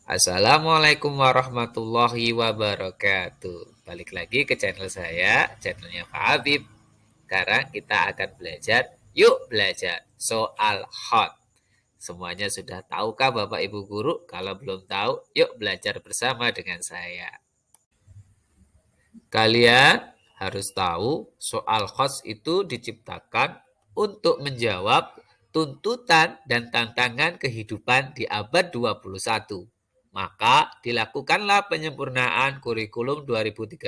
Assalamualaikum warahmatullahi wabarakatuh. Balik lagi ke channel saya, channelnya Pak Habib. Sekarang kita akan belajar, yuk belajar soal hot. Semuanya sudah tahukah Bapak Ibu Guru? Kalau belum tahu, yuk belajar bersama dengan saya. Kalian harus tahu soal hots itu diciptakan untuk menjawab tuntutan dan tantangan kehidupan di abad 21. Maka dilakukanlah penyempurnaan kurikulum 2013.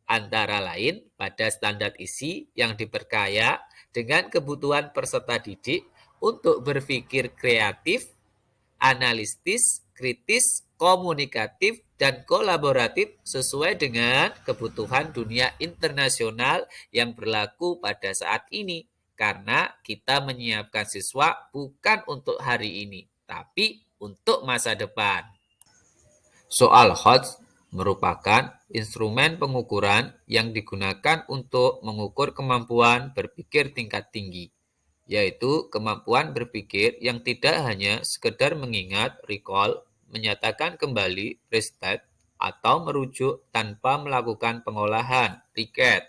Antara lain pada standar isi yang diperkaya dengan kebutuhan peserta didik untuk berpikir kreatif, analitis, kritis, komunikatif, dan kolaboratif sesuai dengan kebutuhan dunia internasional yang berlaku pada saat ini. Karena kita menyiapkan siswa bukan untuk hari ini, tapi untuk masa depan. Soal HOTS merupakan instrumen pengukuran yang digunakan untuk mengukur kemampuan berpikir tingkat tinggi, yaitu kemampuan berpikir yang tidak hanya sekedar mengingat, recall, menyatakan kembali, restate, atau merujuk tanpa melakukan pengolahan, recap.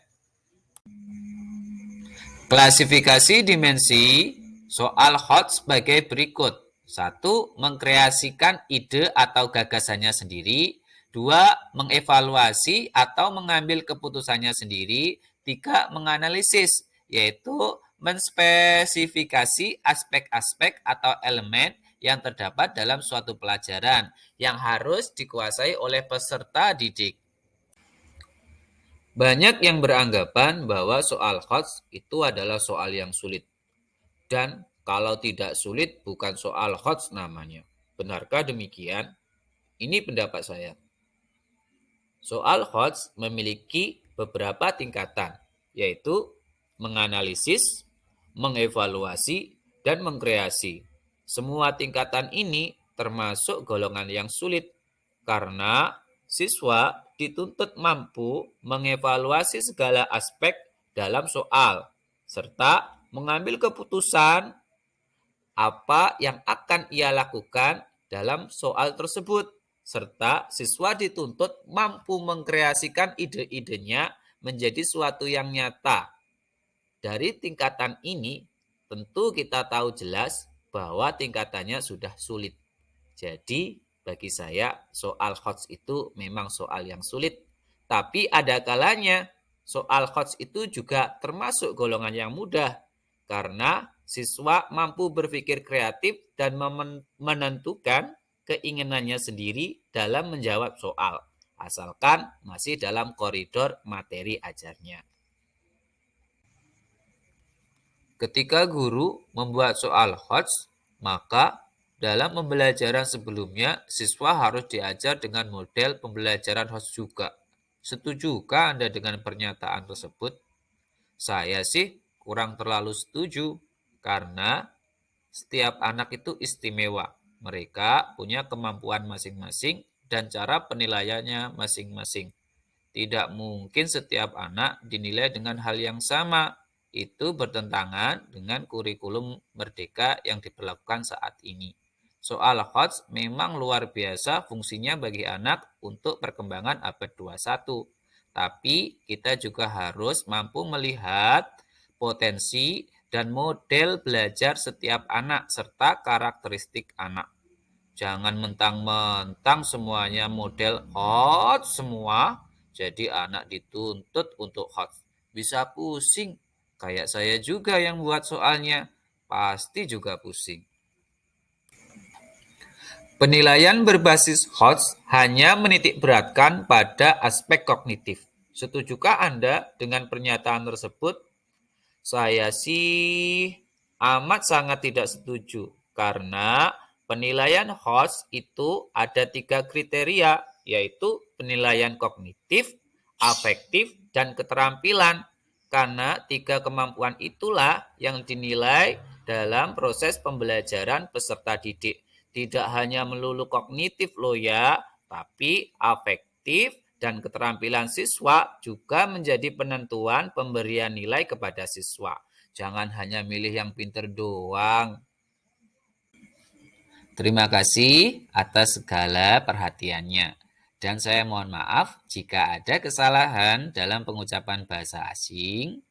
Klasifikasi dimensi soal HOTS sebagai berikut. 1. Mengkreasikan ide atau gagasannya sendiri. 2. Mengevaluasi atau mengambil keputusannya sendiri. 3. Menganalisis, yaitu menspesifikasi aspek-aspek atau elemen yang terdapat dalam suatu pelajaran yang harus dikuasai oleh peserta didik. Banyak yang beranggapan bahwa soal HOTS itu adalah soal yang sulit. Dan kalau tidak sulit bukan soal HOTS namanya. Benarkah demikian? Ini pendapat saya. Soal HOTS memiliki beberapa tingkatan, yaitu menganalisis, mengevaluasi, dan mengkreasi. Semua tingkatan ini termasuk golongan yang sulit karena siswa dituntut mampu mengevaluasi segala aspek dalam soal, serta mengambil keputusan apa yang akan ia lakukan dalam soal tersebut, serta siswa dituntut mampu mengkreasikan ide-idenya menjadi suatu yang nyata. Dari tingkatan ini, tentu kita tahu jelas bahwa tingkatannya sudah sulit. Jadi, bagi saya, soal HOTS itu memang soal yang sulit. Tapi ada kalanya, soal HOTS itu juga termasuk golongan yang mudah. Karena siswa mampu berpikir kreatif dan menentukan keinginannya sendiri dalam menjawab soal. Asalkan masih dalam koridor materi ajarnya. Ketika guru membuat soal HOTS, maka dalam pembelajaran sebelumnya, siswa harus diajar dengan model pembelajaran HOTS juga. Setujukah Anda dengan pernyataan tersebut? Saya sih kurang terlalu setuju, karena setiap anak itu istimewa. Mereka punya kemampuan masing-masing dan cara penilaiannya masing-masing. Tidak mungkin setiap anak dinilai dengan hal yang sama. Itu bertentangan dengan kurikulum merdeka yang diberlakukan saat ini. Soal HOTS memang luar biasa fungsinya bagi anak untuk perkembangan abad 21. Tapi kita juga harus mampu melihat potensi dan model belajar setiap anak serta karakteristik anak. Jangan mentang-mentang semuanya model HOTS semua, jadi anak dituntut untuk HOTS. Bisa pusing, kayak saya juga yang buat soalnya, pasti juga pusing. Penilaian berbasis HOTS hanya menitik beratkan pada aspek kognitif. Setujukah Anda dengan pernyataan tersebut? Saya sih amat sangat tidak setuju, karena penilaian HOTS itu ada 3 kriteria, yaitu penilaian kognitif, afektif, dan keterampilan. Karena 3 kemampuan itulah yang dinilai dalam proses pembelajaran peserta didik. Tidak hanya melulu kognitif loh ya, tapi afektif dan keterampilan siswa juga menjadi penentuan pemberian nilai kepada siswa. Jangan hanya milih yang pinter doang. Terima kasih atas segala perhatiannya. Dan saya mohon maaf jika ada kesalahan dalam pengucapan bahasa asing.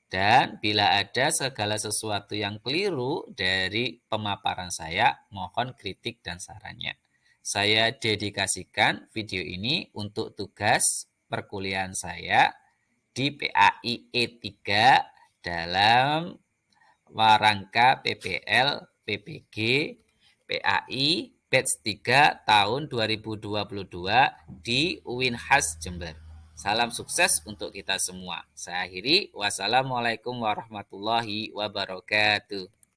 Dan bila ada segala sesuatu yang keliru dari pemaparan saya, mohon kritik dan sarannya. Saya dedikasikan video ini untuk tugas perkuliahan saya di PAI E3 dalam Warangka PPL PPG PAI Batch 3 tahun 2022 di UINHAS Jember. Salam sukses untuk kita semua. Saya akhiri. Wassalamualaikum warahmatullahi wabarakatuh.